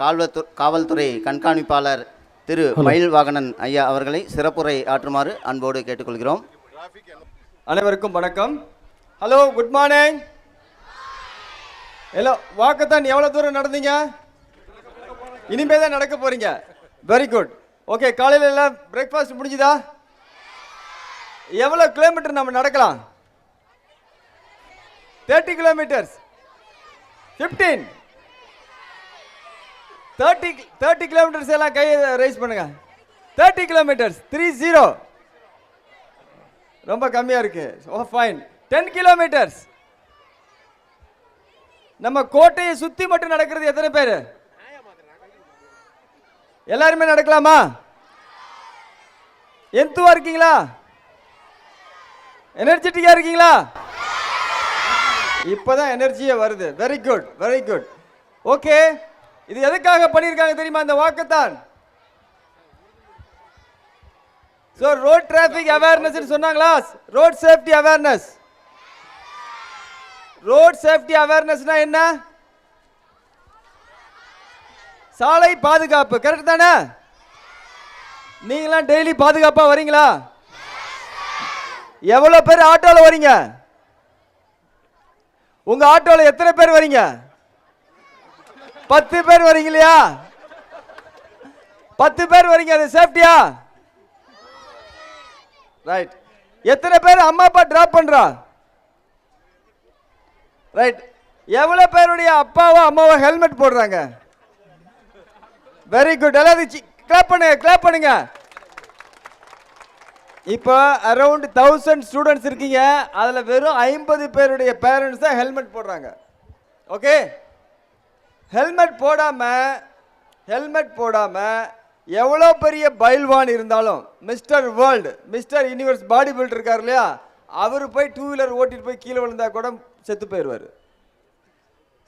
காவல்துறை கண்காணிப்பாளர் திரு மயில்வாகனன் ஐயா அவர்களை சிறப்புரை ஆற்றுமாறு அன்போடு கேட்டுக்கொள்கிறோம். அனைவருக்கும் வணக்கம். Hello, good morning. Hello, walkathon எவ்வளோ தூரம் நடந்தீங்க? இனிமே தான் நடக்க போறீங்க. Very good. ஓகே, காலையில் எல்லாம் பிரேக்ஃபாஸ்ட் முடிஞ்சுதா? எவ்வளோ கிலோமீட்டர் நம்ம நடக்கலாம்? 30 கிலோமீட்டர்ஸ். 15 30 கிலோமீட்டர்ஸ் எல்லாம் கையை ரைஸ் பண்ணுங்க. 30 கிலோமீட்டர்ஸ் 30. ரொம்ப கம்மியா இருக்கு. ஓ ஃபைன். 10 கிலோமீட்டர்ஸ். நம்ம கோட்டையை சுத்தி மட்டும் நடக்கிறது எத்தனை பேர்? எல்லாருமே நடக்கலாமா? எந்துவா இருக்கீங்களா? எனர்ஜெட்டிக்கா இருக்கீங்களா? இப்பதான் எனர்ஜியே வருது. Very good, very good. Okay, இது எதுக்காக பண்ணியிருக்காங்க தெரியுமா இந்த வாக்கத்தான்? ஸோ ரோட் டிராஃபிக் அவேர்னஸ் சொன்னாங்களா? Road safety awareness. Road safety அவேர்னஸ்னா என்ன? சாலை பாதுகாப்பு. கரெக்ட் தானே? நீங்களாம் டெய்லி பாதுகாப்பா வரீங்களா? எவ்வளவு பேர் ஆட்டோல வரீங்க? உங்க ஆட்டோல எத்தனை பேர் வரீங்க? 10 பேர் வரீங்க இல்லையா? 10 பேர் வரீங்க. அது சேஃப்டியா? ரைட். எத்தனை பேர் அம்மா அப்பா டிராப் பண்றா? ரைட். எவ்வளவு பேருடைய அப்பாவோ அம்மாவோ ஹெல்மெட் போடுறாங்க? Very good. எல்லாரும் கிளாப் பண்ணுங்க, கிளாப் பண்ணுங்க. இப்போ அரௌண்ட் 1000 ஸ்டூடெண்ட்ஸ் இருக்கீங்க. அதுல வெறும் 50 பேருடைய பேரண்ட்ஸ் தான் ஹெல்மெட் போடுறாங்க. ஓகே, ஹெல்மெட் போடாம எவ்வளோ பெரிய பைல்வான் இருந்தாலும், mister world, mister universe body builder இருக்கார் இல்லையா, அவர் போய் 2 வீலர் ஓட்டிட்டு போய் கீழே விழுந்தா கூட செத்து போயிடுவார்.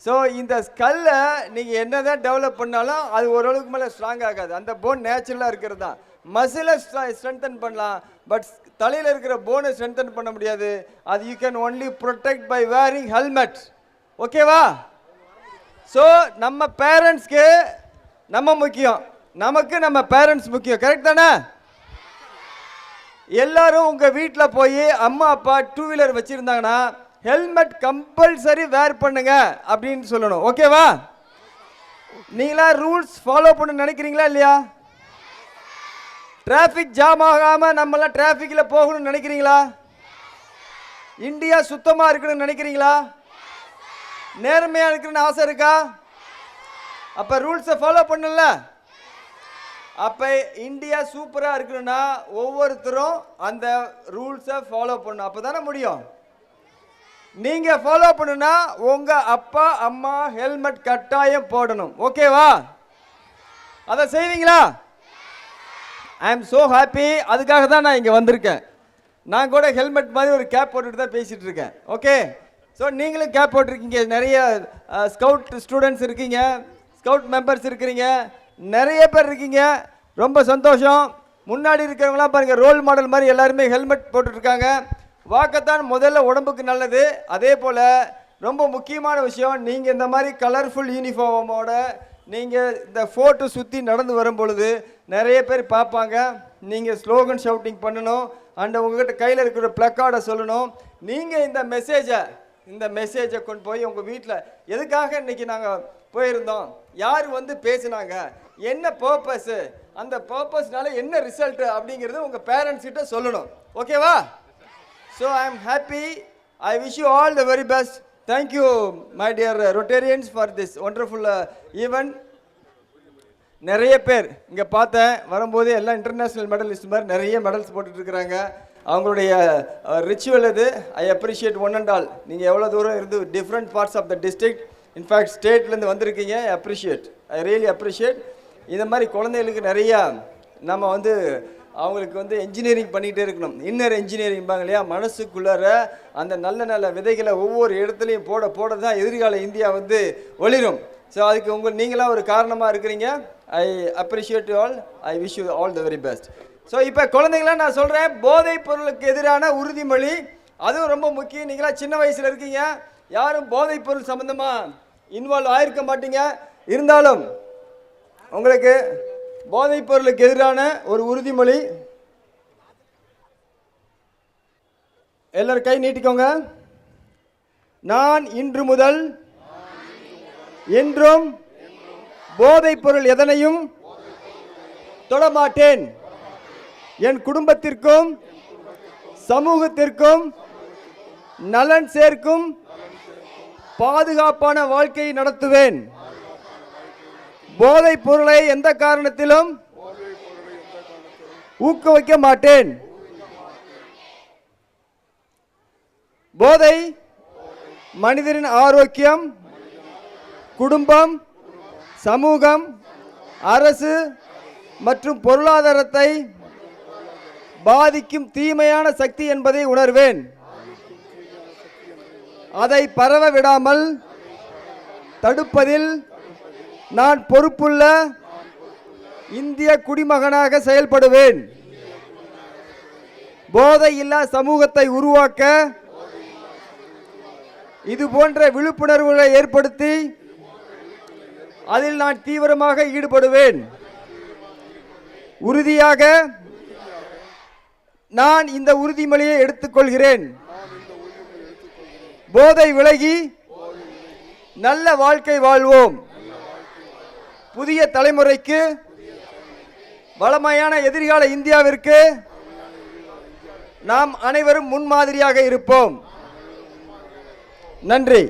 ஸோ இந்த ஸ்கல்லை நீங்கள் என்ன தான் டெவலப் பண்ணாலும் அது ஓரளவுக்கு மேலே ஸ்ட்ராங் ஆகாது. அந்த போன் நேச்சுரலாக இருக்கிறது தான். மசிலை ஸ்ட்ரென்தன் பண்ணலாம், பட் தலையில் இருக்கிற போனை ஸ்ட்ரென்தன் பண்ண முடியாது. அது you can only protect by wearing helmet. ஓகேவா? ஸோ நம்ம பேரண்ட்ஸ்க்கு நம்ம முக்கியம், நமக்கு நம்ம பேரண்ட்ஸ் முக்கியம். கரெக்ட் தானே? எல்லாரும் உங்க வீட்டில் போய் அம்மா அப்பா 2 வீலர் வச்சிருந்தாங்கன்னா ஹெல்மெட் கம்பல்சரி வேர் பண்ணுங்க அப்படின்னு சொல்லணும். ஓகேவா? நீங்களா ரூல்ஸ் ஃபாலோ பண்ண நினைக்கிறீங்களா இல்லையா? டிராஃபிக் ஜாம் ஆகாம நம்மளாம் டிராஃபிக்ல போகணும்னு நினைக்கிறீங்களா? இந்தியா சுத்தமா இருக்கணும்னு நினைக்கிறீங்களா? நேர்மையா இருக்கணும்னு ஆசை இருக்கா? அப்ப ரூல்ஸை ஃபாலோ பண்ணல. அப்ப இந்தியா சூப்பரா இருக்கணும்னா ஒவ்வொருத்தரும் அந்த ரூல்ஸை ஃபாலோ பண்ணணும். அப்பதானே முடியும். நீங்க ஃபாலோ பண்ணுனா உங்க அப்பா அம்மா ஹெல்மெட் கட்டாயம் போடணும். ஓகேவா? அதை செய்வீங்களா? I am so happy. அதுக்காக தான் நான் இங்க வந்திருக்கேன். நான் கூட ஹெல்மெட் மாதிரி ஒரு கேப் போட்டுட்டு தான் பேசிட்டு இருக்கேன். ஓகே, ஸோ நீங்களும் கேப் போட்டிருக்கீங்க. நிறைய ஸ்கவுட் ஸ்டூடெண்ட்ஸ் இருக்கீங்க, ஸ்கவுட் மெம்பர்ஸ் இருக்கிறீங்க, நிறைய பேர் இருக்கீங்க. ரொம்ப சந்தோஷம். முன்னாடி இருக்கிறவங்களாம் பாருங்க, ரோல் மாடல் மாதிரி எல்லாருமே ஹெல்மெட் போட்டுருக்காங்க. வாக்கத்தான் முதல்ல உடம்புக்கு நல்லது. அதே போல் ரொம்ப முக்கியமான விஷயம், நீங்கள் இந்த மாதிரி கலர்ஃபுல் யூனிஃபார்மோட நீங்கள் இந்த ஃபோர்ட்டை சுற்றி நடந்து வரும் பொழுது நிறைய பேர் பார்ப்பாங்க. நீங்கள் ஸ்லோகன் ஷவுட்டிங் பண்ணணும், அண்ட் உங்கள்கிட்ட கையில் இருக்கிற ப்ளக்கார்டை சொல்லணும். நீங்கள் இந்த மெசேஜை கொண்டு போய் உங்கள் வீட்டில், எதுக்காக இன்றைக்கி நாங்கள் போயிருந்தோம், யார் வந்து பேசினாங்க, என்ன பர்பஸு, அந்த பர்பஸ்னால என்ன ரிசல்ட்டு அப்படிங்கிறது உங்கள் பேரண்ட்ஸ் கிட்ட சொல்லணும். ஓகேவா? So I am happy. I wish you all the very best. Thank you, my dear Rotarians, for this wonderful event. நிறைய பேர் இங்கே பார்த்தேன் வரும்போது எல்லாம் இன்டர்நேஷ்னல் மெடலிஸ்ட் மாதிரி நிறைய மெடல்ஸ் போட்டுட்டு இருக்கிறாங்க. அவங்களுடைய ரிச்சுவல் இது. I appreciate one and all. நீங்கள் எவ்வளோ தூரம் இருந்து different parts of the district, in fact ஸ்டேட்லேருந்து வந்திருக்கீங்க. I really appreciate. இந்த மாதிரி குழந்தைகளுக்கு நிறையா நம்ம வந்து அவங்களுக்கு வந்து என்ஜினியரிங் பண்ணிகிட்டே இருக்கணும். இன்னர் என்ஜினியரிங் பாங்க இல்லையா, மனசுக்குள்ளார அந்த நல்ல நல்ல விதைகளை ஒவ்வொரு இடத்துலையும் போட தான் எதிர்கால இந்தியா வந்து ஒளிரும். ஸோ அதுக்கு நீங்களாம் ஒரு காரணமாக இருக்கிறீங்க. I appreciate you all. I wish you all the very best. So இப்போ குழந்தைங்களாம் நான் சொல்கிறேன், போதைப் பொருளுக்கு எதிரான உறுதிமொழி, அதுவும் ரொம்ப முக்கியம். நீங்களாம் சின்ன வயசில் இருக்கீங்க, யாரும் போதைப் பொருள் சம்மந்தமாக இன்வால்வ் ஆகிருக்க மாட்டீங்க. இருந்தாலும் உங்களுக்கு போதைப் பொருளுக்கு எதிரான ஒரு உறுதிமொழி. எல்லாரும் கை நீட்டிக்கோங்க. நான் இன்று முதல் என்றும் போதைப் பொருள் எதனையும் தொடமாட்டேன். என் குடும்பத்திற்கும் சமூகத்திற்கும் நலன் சேர்க்கும் பாதுகாப்பான வாழ்க்கையை நடத்துவேன். போதைப் பொருளை எந்த காரணத்திலும் ஊக்குவிக்க மாட்டேன். போதை மனிதனின் ஆரோக்கியம், குடும்பம், சமூகம், அரசு மற்றும் பொருளாதாரத்தை பாதிக்கும் தீமையான சக்தி என்பதை உணர்வேன். அதை பரவ விடாமல் தடுப்பதில் நான் பொறுப்புள்ள இந்திய குடிமகனாக செயல்படுவேன். போதை இல்லா சமூகத்தை உருவாக்க இது போன்ற விழிப்புணர்வுகளை ஏற்படுத்தி அதில் நான் தீவிரமாக ஈடுபடுவேன். உறுதியாக நான் இந்த உறுதிமொழியை எடுத்துக்கொள்கிறேன். போதை விலகி நல்ல வாழ்க்கை வாழ்வோம். புதிய தலைமுறைக்கு வளமையான எதிர்கால இந்தியாவிற்கு நாம் அனைவரும் முன்மாதிரியாக இருப்போம். நன்றி.